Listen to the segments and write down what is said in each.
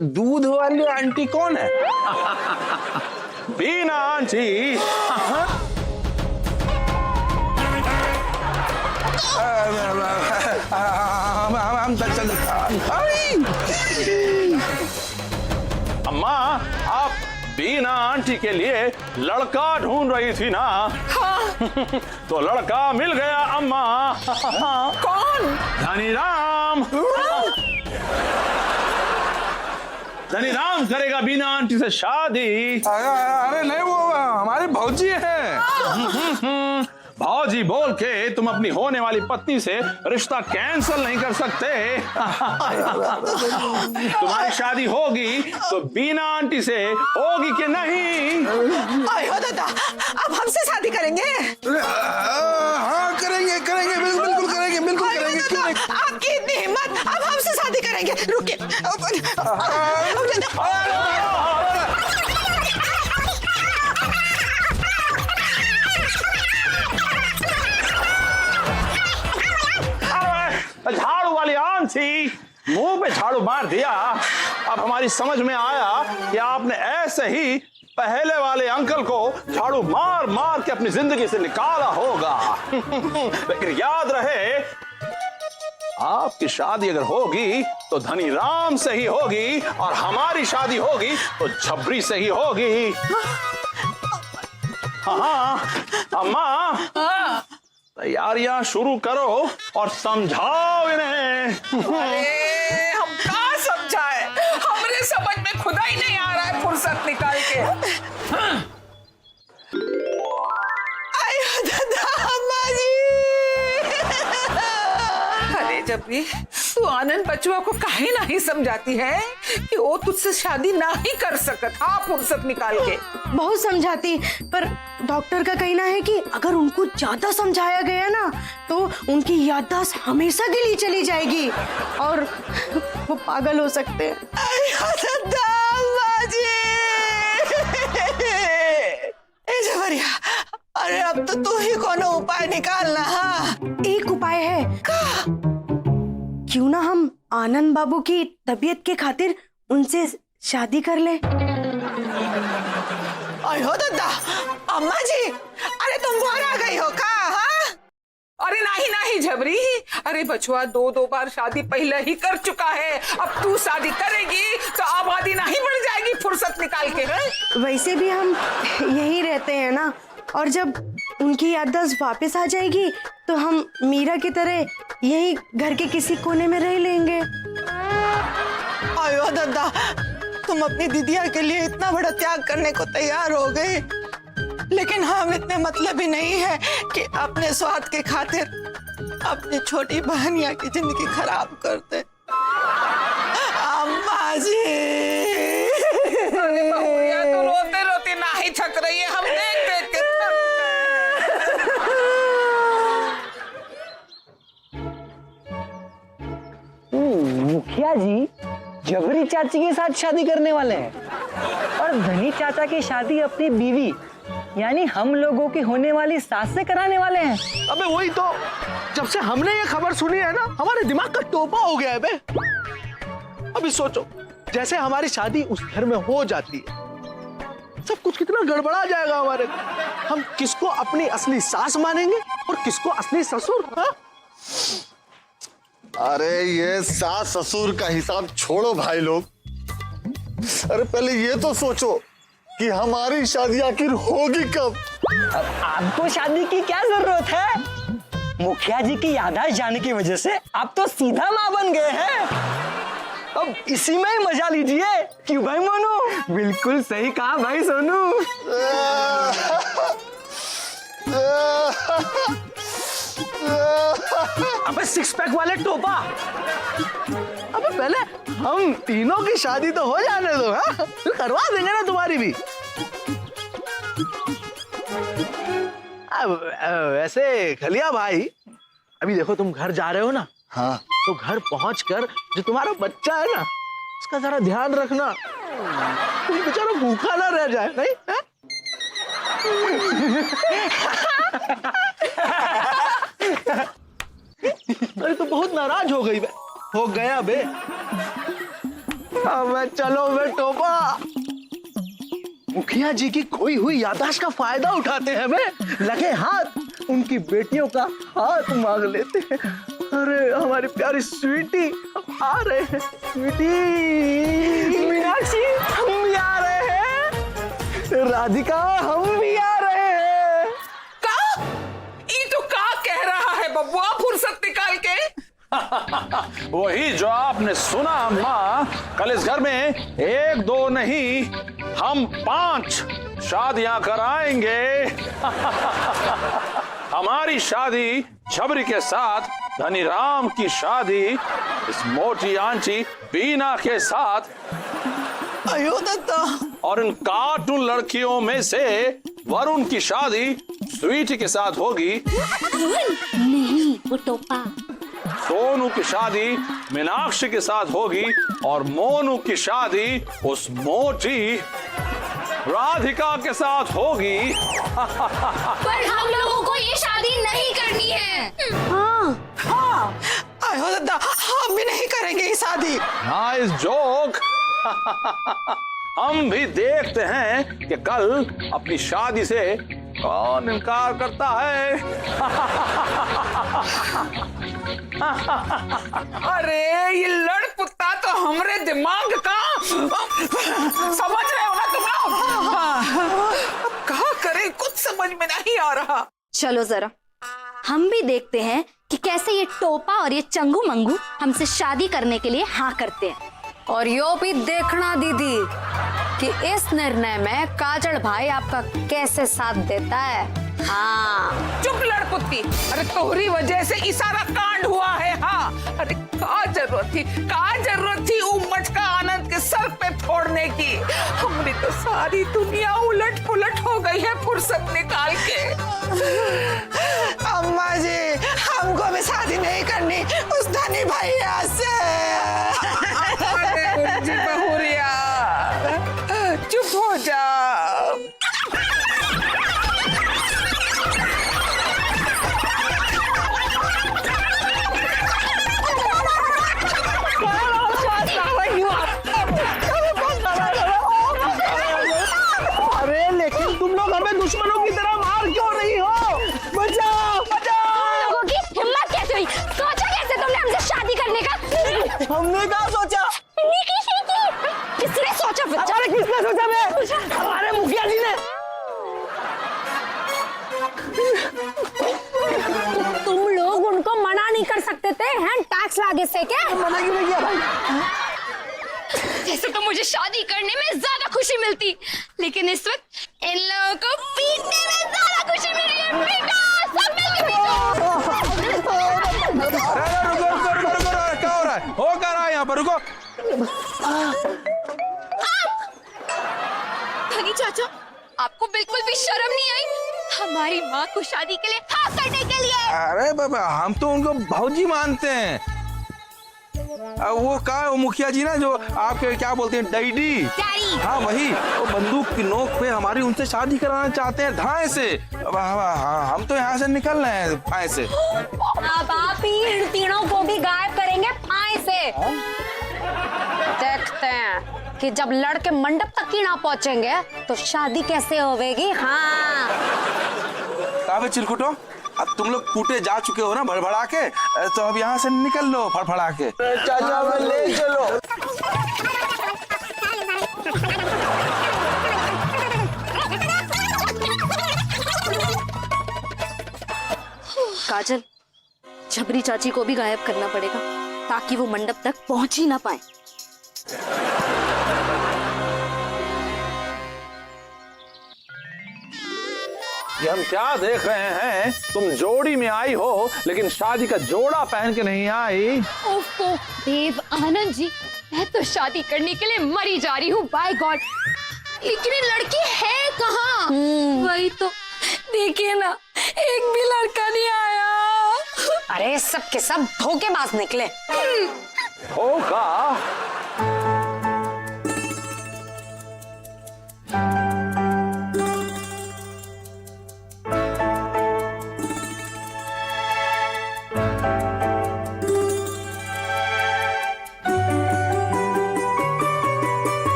दूध वाली आंटी कौन है? बीना आंटी। हम चल। अम्मा, आप बीना आंटी के लिए लड़का ढूंढ रही थी ना? हाँ। तो लड़का मिल गया अम्मा। कौन? धनीराम। धनीराम करेगा बीना आंटी से शादी। अरे नहीं, वो हमारे भौजी हैं। भौजी बोल के तुम अपनी होने वाली पत्नी से रिश्ता कैंसिल नहीं कर सकते। तुम्हारी शादी होगी तो बीना आंटी से होगी कि नहीं? आयो दादा, अब हमसे शादी करेंगे? हाँ करेंगे, बिल्कुल करेंगे, बिल्कुल करेंगे। क्यों नहीं? आपकी इतनी हिम्मत, अब हमसे शादी करेंगे? रुकिए। झाड़ू वाली आंटी, मुंह पे झाड़ू मार दिया। अब हमारी समझ में आया कि आपने ऐसे ही पहले वाले अंकल को झाड़ू मार मार के अपनी जिंदगी से निकाला होगा। लेकिन याद रहे, आपकी शादी अगर होगी तो धनीराम से ही होगी, और हमारी शादी होगी तो छबरी से ही होगी। हाँ अम्मा, तैयारियां शुरू करो और समझाओ इन्हें। अरे हम क्या समझाए, हमरे समझ में खुदा ही नहीं आ रहा है फुर्सत निकाल के। आयो दादा, अम्मा जी। अरे जब भी तू आनंद बचुआ को काहे नहीं समझाती है कि वो तुझसे शादी ना ही कर सकत। हाँ, फुर्सत निकाल के। बहुत समझाती, पर डॉक्टर का कहना है कि अगर उनको ज्यादा समझाया गया ना तो उनकी याददाश्त हमेशा के लिए चली जाएगी और वो पागल हो सकते हैं। अरे अब तो तू ही कोनो उपाय निकालना। हाँ, एक उपाय है। क्यों ना हम आनंद बाबू की तबीयत के खातिर उनसे शादी कर ले। अयो दादा, अम्मा जी, अरे तुम बाहर आ गई हो का? हाँ? अरे नहीं झबरी, अरे बचुआ दो बार शादी पहले ही कर चुका है। अब तू शादी करेगी तो आबादी नहीं बढ़ जाएगी फुर्सत निकाल के। है? वैसे भी हम यही रहते हैं ना, और जब उनकी याददाश्त वापस आ जाएगी तो हम मीरा की तरह यही घर के किसी कोने में रह लेंगे। अयो दादा, तुम अपनी दीदिया के लिए इतना बड़ा त्याग करने को तैयार हो गए, लेकिन हम इतने मतलब ही नहीं है कि अपने स्वार्थ के खातिर अपनी छोटी बहनिया की जिंदगी खराब कर दे। अम्मा जी, तो रोते रोते ना ही थक रही है, हम देख देख के थक गए। मुखिया जी जबरी चाची के साथ शादी करने वाले हैं और धनी चाचा की शादी अपनी बीवी यानी हम लोगों की होने वाली सास से कराने वाले हैं। अबे वही तो, जब से हमने ये खबर सुनी है ना, हमारे दिमाग का टोपा हो गया है बे। अभी सोचो, जैसे हमारी शादी उस घर में हो जाती है, सब कुछ कितना गड़बड़ा जाएगा हमारे। हम किसको अपनी असली सास मानेंगे और किसको असली ससुर? हाँ? अरे ये सास ससुर का हिसाब छोड़ो भाई लोग, अरे पहले ये तो सोचो कि हमारी शादी आखिर होगी कब? अब आपको शादी की क्या जरूरत है? मुखिया जी की याददाश्त जाने की वजह से आप तो सीधा माँ बन गए हैं। अब इसी में ही मजा लीजिए। क्यों भाई मोनू? बिल्कुल सही कहा भाई सोनू। अबे सिक्स पैक वाले टोपा, अबे पहले हम तीनों की शादी तो हो जाने दो। हाँ, फिर करवा देंगे ना तुम्हारी भी। वैसे खलिया भाई, अभी देखो तुम घर जा रहे हो ना, हाँ, तो घर पहुंचकर जो तुम्हारा बच्चा है ना, उसका जरा ध्यान रखना, तुम बेचारा भूखा ना रह जाए। नहीं है? अरे तो बहुत नाराज हो गई बे, हो गया बे। अबे चलो बे टोपा, मुखिया जी की खोई हुई याददाश्त का फायदा उठाते हैं बे। लगे हाथ उनकी बेटियों का हाथ मांग लेते हैं। अरे हमारी प्यारी स्वीटी आ रहे हैं। स्वीटी, मीनाक्षी हम भी आ रहे हैं। राधिका हम भी आ रहे हैं। का ये तो का कह रहा है बबुआ फुर्सत निकाल के? वही जो आपने सुना अम्मा, कल इस घर में 1 2 नहीं हम 5 शादियां कराएंगे। हमारी शादी झबरी के साथ, धनीराम की शादी इस मोटी आंची बीना के साथ, अयो दत्ता, और इन कार्टून लड़कियों में से वरुण की शादी स्वीटी के साथ होगी। नहीं वो टोपा। सोनू की शादी मीनाक्षी के साथ होगी और मोनू की शादी उस मोटी राधिका के साथ होगी। पर हम लोगों को ये शादी नहीं करनी है। हाँ अयो दत्ता, हम भी नहीं करेंगे ये शादी। Nice joke. हम भी देखते हैं कि कल अपनी शादी से कौन इनकार करता है। अरे ये लड़पुत्ता तो हमरे दिमाग का, समझ रहे हो ना तुम लोग? अब क्या करें, कुछ समझ में नहीं आ रहा। चलो जरा हम भी देखते हैं कि कैसे ये टोपा और ये चंगू मंगू हमसे शादी करने के लिए हाँ करते हैं। और यो भी देखना दीदी कि इस निर्णय में काजल भाई आपका कैसे साथ देता है। हाँ चुप लड़पुत्ती, अरे तोहरी वजह से ई सारा कांड हुआ है। हाँ अरे का जरूरत थी ऊ मटका आनंद के सर पे फोड़ने की। हमारी तो सारी दुनिया उलट पुलट हो गई है फुर्सत निकाल के। अम्मा जी हमको भी शादी नहीं करनी उस धनी भैया से। जी बहुरिया चुप हो जा। अरे लेकिन तुम लोग हमें दुश्मनों की तरह मार क्यों रही हो? बचाओ बचाओ। लोगों की हिम्मत कैसे हुई? सोचा कैसे तुमने हमसे शादी करने का? हमने क्या सोचा? किसने सोचा? अरे किसने सोचा बे? हमारे मुखिया जी ने। तुम लोग उनको मना नहीं कर सकते थे हैं टैक्स लागे से क्या? मना क्यों नहीं किया भाई? जैसे तो मुझे शादी करने में ज्यादा खुशी मिलती, लेकिन इस वक्त इन लोगों को पीटने में ज्यादा खुशी मिल रही है। पीटो, सब मिलके पीटो। रुको, क्या हो रहा है? हो क्या रहा है यहाँ पर? रुको। धनी चाचा, आपको बिल्कुल भी शर्म नहीं आई हमारी माँ को शादी के लिए हाँ करने के लिए? अरे बाबा, हम तो उनको भौजी मानते हैं। वो कहा, वो मुखिया जी ना जो आपके क्या बोलते हैं, डैडी। हाँ वही, वो बंदूक की नोक पे हमारी उनसे शादी कराना चाहते हैं धाए से। हम तो यहाँ से निकल रहे हैं फाए से। अब आप ही इन तीनों को भी गायब करेंगे फाए से। देखते हैं कि जब लड़के मंडप तक ही ना पहुंचेंगे तो शादी कैसे होगी। हाँ काबे चिलकुटो, अब तुम लोग कूटे जा चुके हो ना भड़बड़ा के, तो अब यहाँ से निकल लो फड़फड़ा के। चाचा हमें ले चलो। काजल, झबरी चाची को भी गायब करना पड़ेगा ताकि वो मंडप तक पहुंच ही ना पाए। ये हम क्या देख रहे हैं? तुम जोड़ी में आई हो लेकिन शादी का जोड़ा पहन के नहीं आई। ओफो देव आनंद जी, मैं तो शादी करने के लिए मरी जा रही हूँ। बाय गॉड, लेकिन ये लड़की है कहाँ? वही तो देखिए ना, एक भी लड़का नहीं आया। अरे सब के सब धोखेबाज निकले। होगा।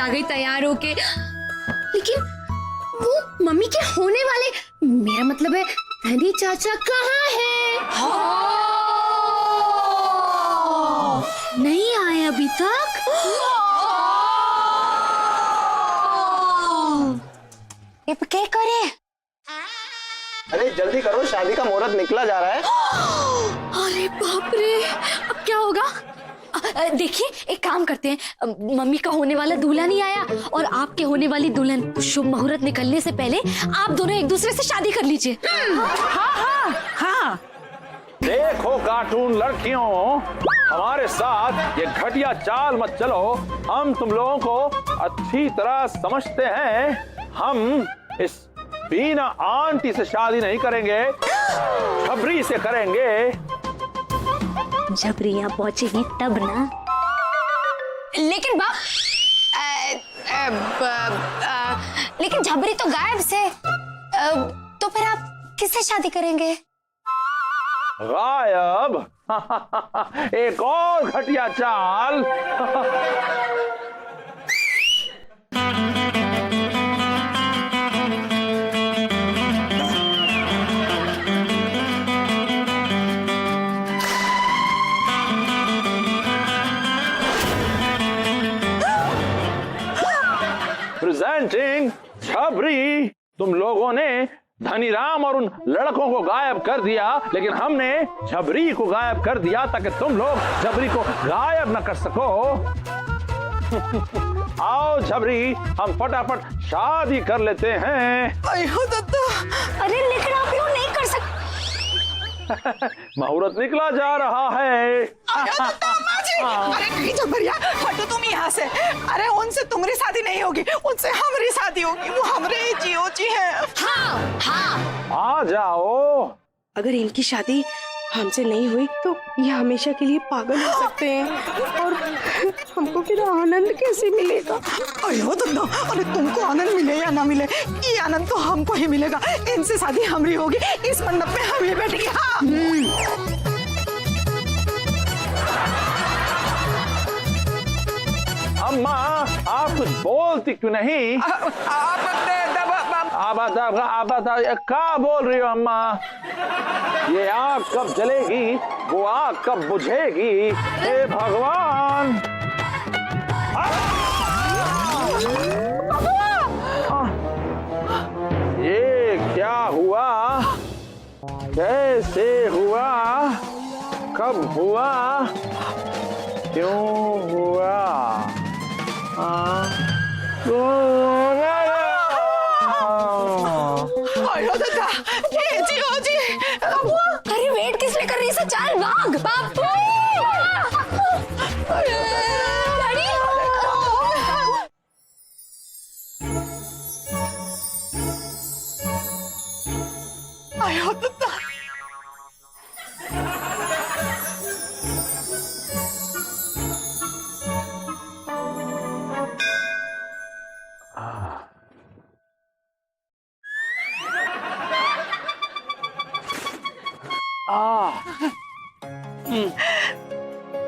आ गई तैयार होके। लेकिन वो मम्मी के होने वाले, मेरा मतलब है धनी चाचा कहाँ है? नहीं आए अभी तक। अब क्या करे? अरे जल्दी करो, शादी का मुहूर्त निकला जा रहा है। अरे बाप रे, अब क्या होगा? देखिए एक काम करते हैं, मम्मी का होने वाला दूल्हा नहीं आया और आपके होने वाली दुल्हन, शुभ मुहूर्त निकलने से पहले आप दोनों एक दूसरे से शादी कर लीजिए। हाँ देखो कार्टून लड़कियों, हमारे साथ ये घटिया चाल मत चलो। हम तुम लोगों को अच्छी तरह समझते हैं। हम इस बीना आंटी से शादी नहीं करेंगे, छबरी से करेंगे। जब रिया पहुंचेगी तब ना। लेकिन लेकिन झबरी तो गायब से, तो फिर आप किससे शादी करेंगे? गायब? एक और घटिया चाल। प्रेजेंटिंग छबरी। तुम लोगों ने धनीराम और उन लड़कों को गायब कर दिया, लेकिन हमने छबरी को गायब कर दिया ताकि तुम लोग छबरी को गायब न कर सको। आओ छबरी, हम फटाफट शादी कर लेते हैं। अरे लेकिन आप यूं नहीं कर सकते। मुहूर्त निकला जा रहा है। अरे नहीं झबरिया, हटो तुम यहाँ से। अरे उनसे तुम्हारी शादी नहीं होगी, उनसे हमारी शादी होगी। वो हमारे जियो जी है। हाँ हाँ, आ जाओ। अगर इनकी शादी हमसे नहीं हुई तो ये हमेशा के लिए पागल हो सकते हैं और हमको फिर आनंद कैसे मिलेगा? अयो तुम, अरे तुमको आनंद मिले या ना मिले, ये आनंद तो हमको ही मिलेगा। इनसे शादी हमारी होगी, इस मंडप में हम ही बैठेंगे। हाँ अम्मा, आप कुछ बोलती क्यों नहीं? क्या बोल रही हो अम्मा? ये आग कब जलेगी, वो आग कब बुझेगी? हे भगवान! ये क्या हुआ? कैसे हुआ? कब हुआ? क्यों हुआ? अरे वेट किस लिए कर रही है? चल भाग बापू। आयो दत्ता।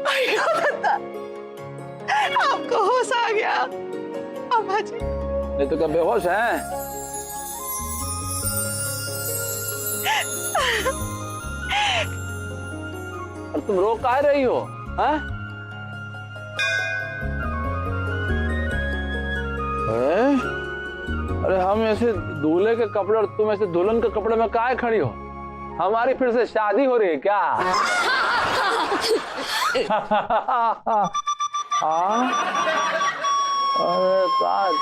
आयो दत्ता, आपको होश आ गया? अम्मा जी नहीं तो क्या बेहोश है? और तुम रो काहे रही हो? हैं? अरे हम ऐसे दूल्हे के कपड़े और तुम ऐसे दुल्हन के कपड़े में काहे खड़ी हो? हमारी फिर से शादी हो रही है क्या? अरे काज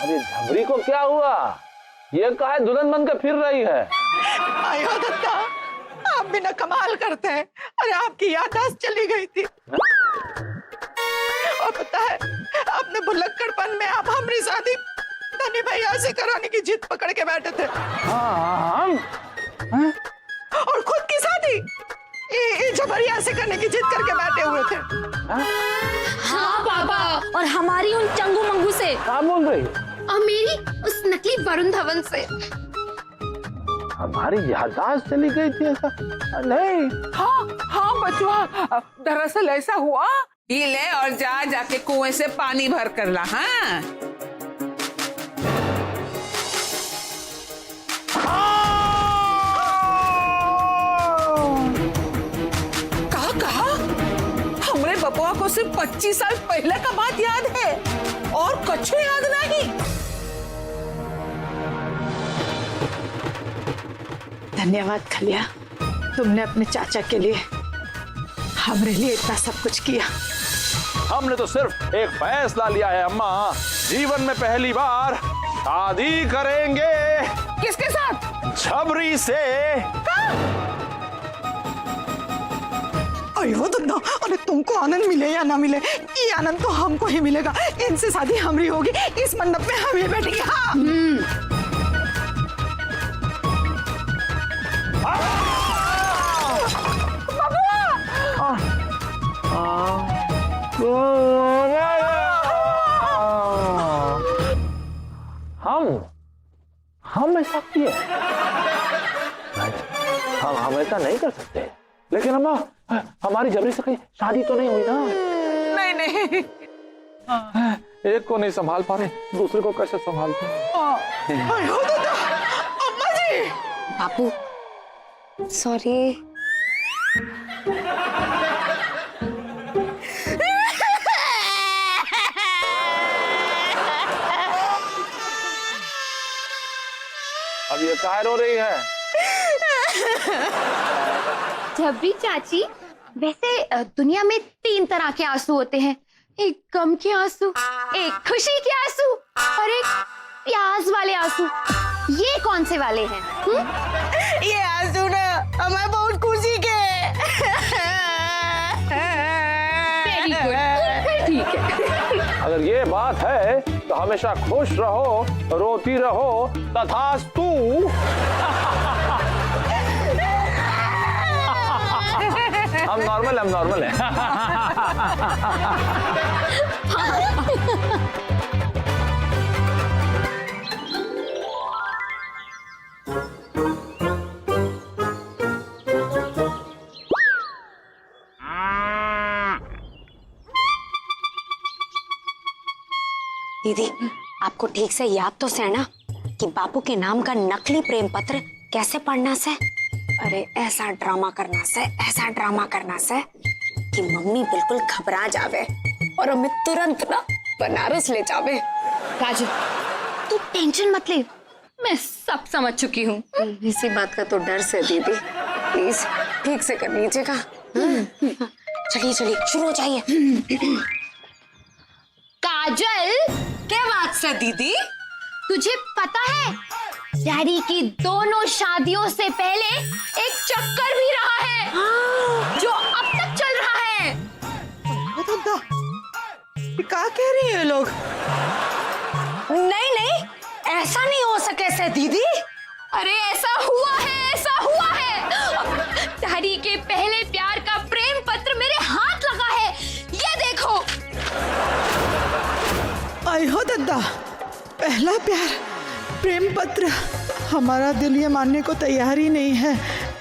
अरे झबरी को क्या हुआ? ये काहे दुल्हन बनकर फिर रही है? आयो दत्ता, आप भी ना कमाल करते हैं। अरे आपकी याददाश्त चली गई थी। और पता है, अपने भुलक्कड़पन में आप हमारी शादी धनी भैया से कराने की जिद पकड़ के बैठे थे। हम और खुद की शादी ये झबरिया से करने की जिद करके बैठे हुए थे। हाँ पापा, और हमारी उन चंगू मंगू से। क्या बोल रही? और मेरी उस नकली वरुण धवन से। हमारी याददाश्त चली गई थी ऐसा? नहीं। हाँ हाँ बचवा, दरअसल ऐसा हुआ। ये ले और जाके कुएं से पानी भर कर ला। हाँ कहा हमरे बबुआ को सिर्फ 25 साल पहले का बात याद है और कुछ याद नहीं। धन्यवाद खलिया, तुमने अपने चाचा के लिए हमारे लिए इतना सब कुछ किया। हमने तो सिर्फ एक फैसला लिया है अम्मा, जीवन में पहली बार शादी करेंगे। किसके साथ? झबरी से। अयो तो अरे तुमको आनंद मिले या ना मिले, ये आनंद तो हमको ही मिलेगा। इनसे शादी हमारी होगी, इस मंडप में हम ही बैठेंगे। हाँ हम ऐसा किए? हम ऐसा नहीं कर सकते। लेकिन अम्मा, हमारी जबरी से कहीं शादी तो नहीं हुई ना? नहीं नहीं। एक को नहीं संभाल पा रहे, दूसरे को कैसे संभालते? अम्मा जी। बापू सॉरी। अब ये काहे रो रही है? झबरी चाची, वैसे दुनिया में 3 तरह के आंसू होते हैं। एक गम के आंसू, एक खुशी के आंसू और एक प्यास वाले आंसू। ये कौन से वाले हैं? ये आंसू ना हमें बहुत खुशी के। वेरी गुड, ठीक है। अगर ये बात है तो हमेशा खुश रहो, रोती रहो, तथास्तु। हम नॉर्मल है। दीदी, आपको ठीक से याद तो है ना कि बापू के नाम का नकली प्रेम पत्र कैसे पढ़ना से? अरे ऐसा ड्रामा करना से कि मम्मी बिल्कुल घबरा जावे और हमें तुरंत ना बनारस ले जावे। काजल, तू टेंशन मत ले, मैं सब समझ चुकी हूँ। इसी बात का तो डर से दीदी, प्लीज ठीक से कर लीजिएगा। चलिए शुरू हो जाइए। काजल, क्या बात से दीदी? तुझे पता है डैडी की दोनों शादियों से पहले एक चक्कर भी रहा है जो अब तक चल रहा है। क्या कह रही है लोग? नहीं, ऐसा नहीं हो सके से दीदी। अरे ऐसा हुआ है। डैडी के पहले प्यार का प्रेम पत्र मेरे हाथ लगा है, ये देखो। आई हो दद्दा, पहला प्यार प्रेम पत्र। हमारा दिल ये मानने को तैयार ही नहीं है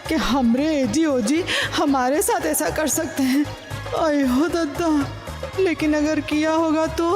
कि हमरे एजी ओजी हमारे साथ ऐसा कर सकते हैं। आई हो दद्दा, लेकिन अगर किया होगा तो